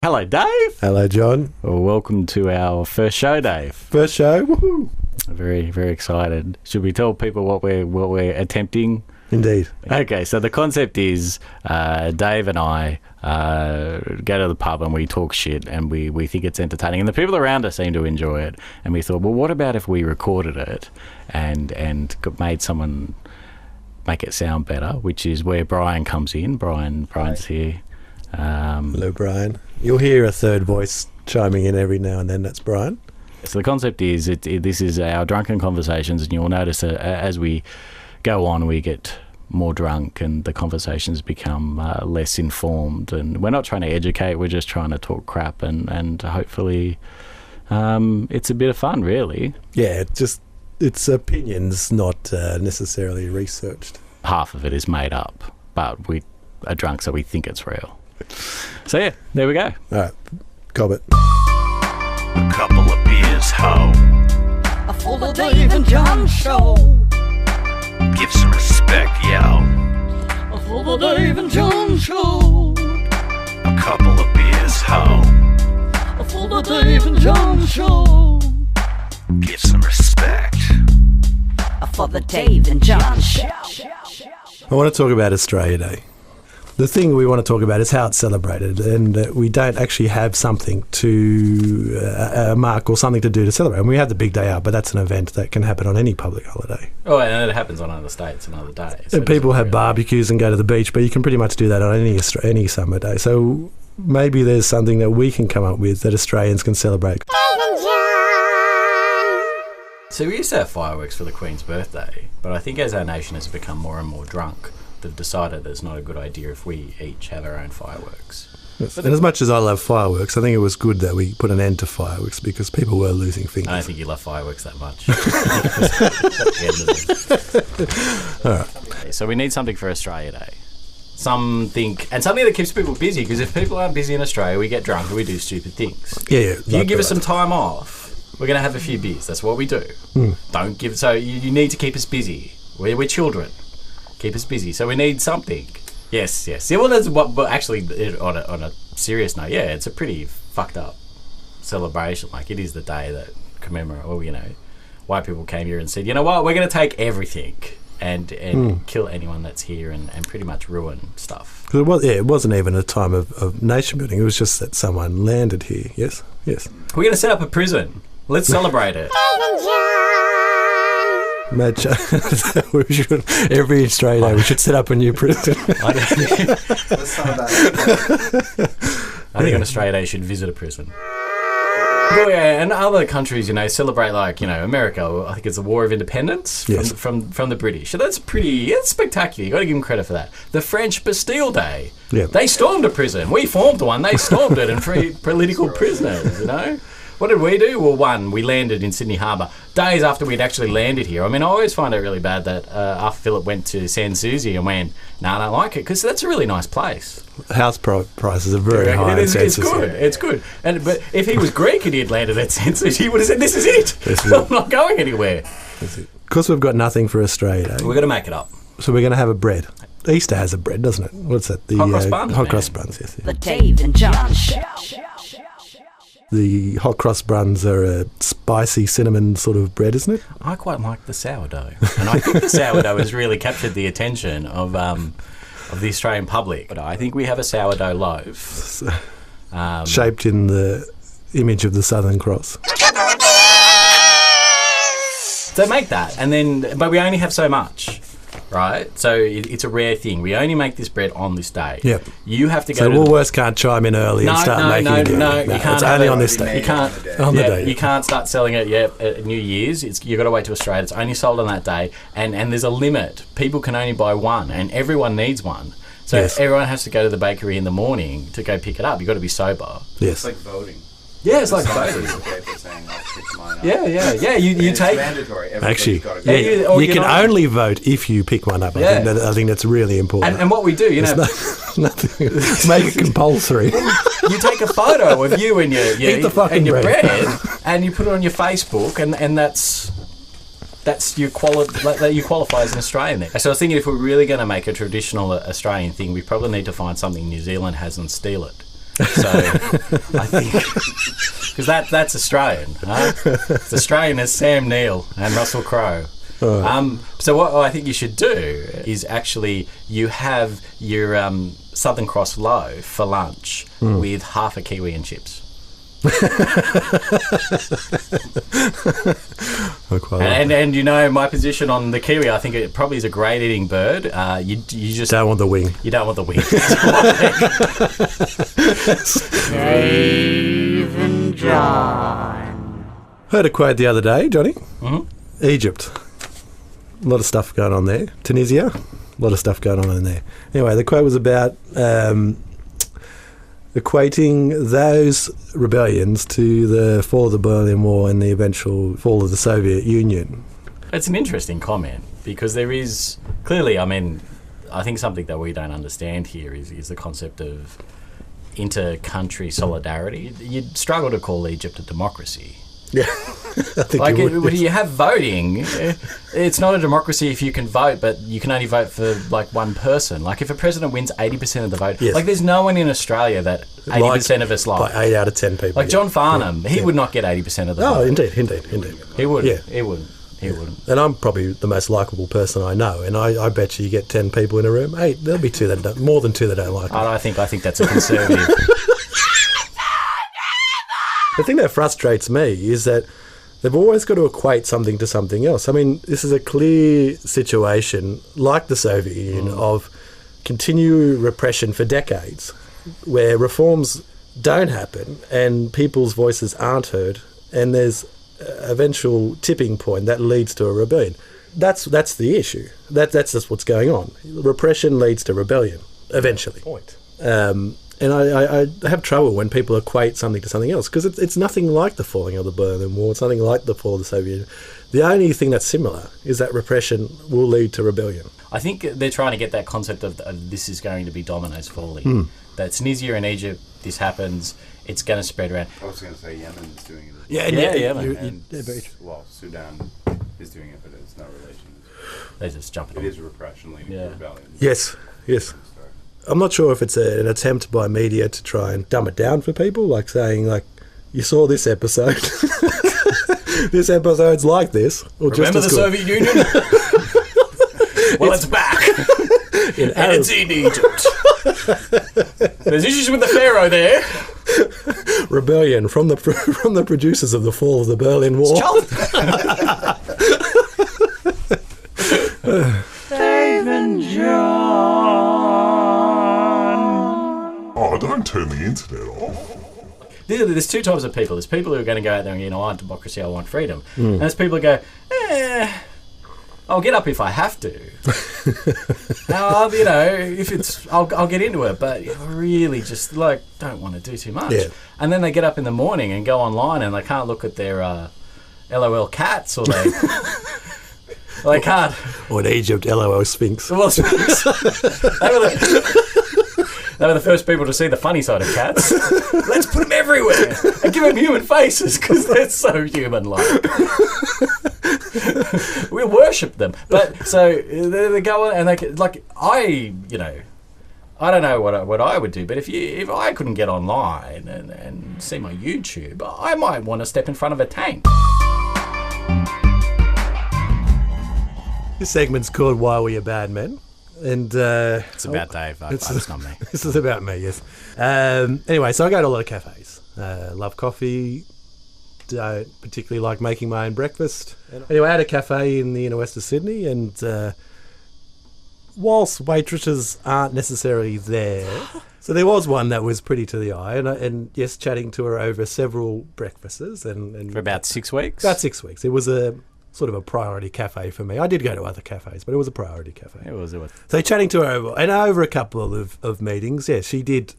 Hello, Dave. Hello, John. Well, welcome to our first show, Dave. First show. Woohoo! Very, very excited. Should we tell people what we're attempting? Indeed. Okay, so the concept is Dave and I go to the pub and we talk shit and we think it's entertaining and the people around us seem to enjoy it. And we thought, well, what about if we recorded it and made someone make it sound better, which is where Brian comes in. Brian's here. Hello, Brian. You'll hear a third voice chiming in every now and then. That's Brian. So the concept is this is our drunken conversations, and you'll notice that as we go on, we get more drunk and the conversations become less informed. And we're not trying to educate, we're just trying to talk crap and hopefully it's a bit of fun, really. Yeah, it's opinions, not necessarily researched. Half of it is made up, but we are drunk, so we think it's real. So yeah, there we go. All right, cob it. A couple of beers, ho. A full of Dave and John show. Give some respect, yo. A full of Dave and John show. A couple of beers, ho. A full of Dave and John show. Give some respect. A full of Dave and John show. I want to talk about Australia Day. The thing we want to talk about is how it's celebrated, and we don't actually have something to mark or something to do to celebrate. And we have the big day out, but that's an event that can happen on any public holiday. Oh, and it happens on other states and other days. So and people have barbecues and go to the beach, but you can pretty much do that on any summer day. So maybe there's something that we can come up with that Australians can celebrate. So we used to have fireworks for the Queen's birthday, but I think as our nation has become more and more drunk, they've decided that it's not a good idea if we each have our own fireworks. Yes. And as much as I love fireworks, I think it was good that we put an end to fireworks because people were losing fingers. I don't think you love fireworks that much. All right. So we need something for Australia Day. Something that keeps people busy, because if people aren't busy in Australia, we get drunk and we do stupid things. Yeah. You give us some time off, we're going to have a few beers. That's what we do. Don't give. So you need to keep us busy. We're children. Keep us busy. So we need something. Yes. Yeah, well, that's what. But actually, on a serious note, yeah, it's a pretty fucked up celebration. Like, it is the day that commemorate. Or, white people came here and said, you know what, we're going to take everything and kill anyone that's here and pretty much ruin stuff. It wasn't even a time of nation building. It was just that someone landed here. Yes. We're going to set up a prison. Let's celebrate it. Match. Every Australia Day we should set up a new prison. I think on Australia Day you should visit a prison. Well, yeah, and other countries, celebrate like, America, I think it's the War of Independence from the British. So it's spectacular. You've got to give them credit for that. The French Bastille Day. Yeah. They stormed a prison. We formed one. They stormed it and freed political prisoners, What did we do? Well, one, we landed in Sydney Harbour days after we'd actually landed here. I mean, I always find it really bad that after Philip went to Sans Souci and went, no, I don't like it, because that's a really nice place. House prices are very high. It's good. But if he was Greek and he had landed at Sans Souci, he would have said, this is it. I'm not going anywhere. Because we've got nothing for Australia Day. We're going to make it up. So we're going to have a bread. Easter has a bread, doesn't it? What's that? The hot cross buns. Hot cross buns, yes. The Dave and John show. The hot cross buns are a spicy cinnamon sort of bread, isn't it? I quite like the sourdough. And I think the sourdough has really captured the attention of the Australian public. But I think we have a sourdough loaf. Shaped in the image of the Southern Cross. So make that, but we only have so much. Right, so it's a rare thing. We only make this bread on this day. Yep. You have to go. So Woolworths can't chime in early and start making it. No, you can't. It's only on this day. You can't on the day. You can't start selling it yet at New Year's. You've got to wait to Australia. It's only sold on that day, and there's a limit. People can only buy one, and everyone needs one. So everyone has to go to the bakery in the morning to go pick it up. You've got to be sober. Yes. It's like voting. Yeah, it's like voting. Yeah. You take mandatory. Actually, go you can only vote if you pick one up. I think that's really important. And what we do, nothing. Make it compulsory. You take a photo of you and your bread, and you put it on your Facebook, and that's you qualify as an Australian then. So I was thinking, if we're really going to make a traditional Australian thing, we probably need to find something New Zealand has and steal it. So I think because that's Australian. Huh? It's Australian as Sam Neill and Russell Crowe. So what I think you should do is actually you have your Southern Cross loaf for lunch with half a kiwi and chips. And you know my position on the kiwi, I think it probably is a great eating bird. You just don't want the wing. You don't want the wing. Dave and John. Heard a quote the other day, Johnny. Mm-hmm. Egypt. A lot of stuff going on there. Tunisia. A lot of stuff going on in there. Anyway, the quote was about equating those rebellions to the fall of the Berlin Wall and the eventual fall of the Soviet Union. It's an interesting comment because there is clearly, I mean, I think something that we don't understand here is the concept of inter-country solidarity. You'd struggle to call Egypt a democracy. Yeah, I think like when you have voting, it's not a democracy if you can vote, but you can only vote for like one person. Like if a president wins 80% of the vote, yes. Like there's no one in Australia that 80% of us like. By 8 out of 10 people. Like John Farnham, he would not get 80% of the vote. Oh, indeed. He wouldn't. Yeah. He wouldn't. And I'm probably the most likeable person I know, and I bet you get 10 people in a room. Hey, there'll be more than two that don't like me. I think that's a conservative. The thing that frustrates me is that they've always got to equate something to something else. I mean, this is a clear situation, like the Soviet Union, of continued repression for decades, where reforms don't happen and people's voices aren't heard, and there's an eventual tipping point that leads to a rebellion. That's the issue. That's just what's going on. Repression leads to rebellion, eventually. And I have trouble when people equate something to something else, because it's nothing like the falling of the Berlin Wall. It's nothing like the fall of the Soviet Union. The only thing that's similar is that repression will lead to rebellion. I think they're trying to get that concept of this is going to be dominoes falling. That Tunisia and Egypt, this happens, it's going to spread around. I was going to say Yemen's doing it. Yemen. Well, Sudan is doing it, but it's not relations. They just jump it. It is repression leading to rebellion. Yes. I'm not sure if it's an attempt by media to try and dumb it down for people, like saying, like, you saw this episode. This episode's like this. Or remember just the Soviet Union? Well, it's back. And it's in Egypt. There's issues with the pharaoh there. Rebellion from the producers of the fall of the Berlin Wall. Dave and John. Oh, don't turn the internet off. There's two types of people. There's people who are going to go out there and, I want democracy, I want freedom. And there's people who go, I'll get up if I have to. If it's, I'll get into it, but I really just don't want to do too much. Yeah. And then they get up in the morning and go online and they can't look at their LOL cats, or they can't. Or in Egypt, LOL Sphinx. Well, Sphinx. They were the first people to see the funny side of cats. Let's put them everywhere and give them human faces because they're so human-like. We worship them. But so they go on and they I don't know what I would do, but if I couldn't get online and see my YouTube, I might want to step in front of a tank. This segment's called Why We Are Bad Men. And it's about Dave. It's not me. This is about me, yes. Anyway, so I go to a lot of cafes. Love coffee. Don't particularly like making my own breakfast. Anyway, I had a cafe in the inner west of Sydney, and whilst waitresses aren't necessarily there, so there was one that was pretty to the eye, and yes, chatting to her over several breakfasts. And for about 6 weeks? About 6 weeks. It was a sort of a priority cafe for me. I did go to other cafes, but it was a priority cafe. It was. So chatting to her over a couple of meetings, she did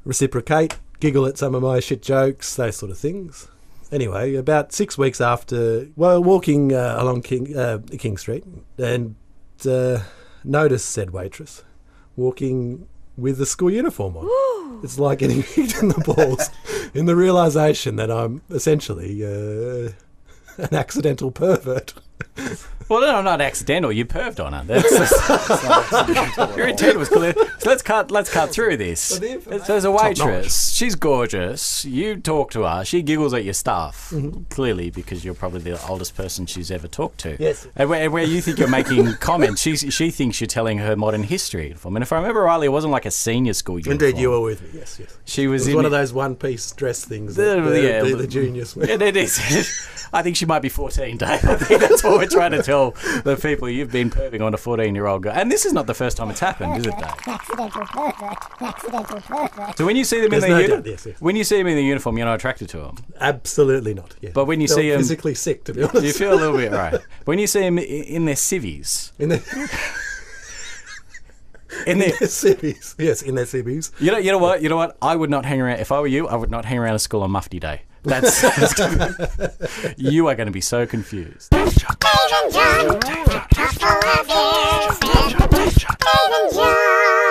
reciprocate, giggle at some of my shit jokes, those sort of things. Anyway, about 6 weeks after, walking along King Street, and noticed said waitress walking with the school uniform on. It's like getting kicked in the balls in the realisation that I'm essentially an accidental pervert. Well, no, not accidental. You perved on her. Your intent was clear. So let's cut through this. There's a waitress. She's gorgeous. You talk to her. She giggles at your stuff. Clearly, because you're probably the oldest person she's ever talked to. Yes. And where you think you're making comments, she thinks you're telling her modern history uniform. And if I remember rightly, it wasn't like a senior school uniform. Indeed, you were with me. Yes, yes. She was It was in one of those one-piece dress things that the juniors wear. Yeah, it is. I think she might be 14, Dave. I think that's what we're trying to tell the people. You've been perving on a 14-year-old girl. And this is not the first time it's happened, is it, Dave? Accidental pervert. So when you see them in There's no doubt, yes, yes. when you see them in the uniform, you're not attracted to them. Absolutely not. Yeah. But when you Felt see them, physically sick, to be honest. you feel a little bit right. When you see them in their civvies, In their civvies. Yes, in their civvies. You know what? I would not hang around. If I were you, I would not hang around a school on Mufti Day. That's you are going to be so confused. Dave and John, couple of years. Dave and John.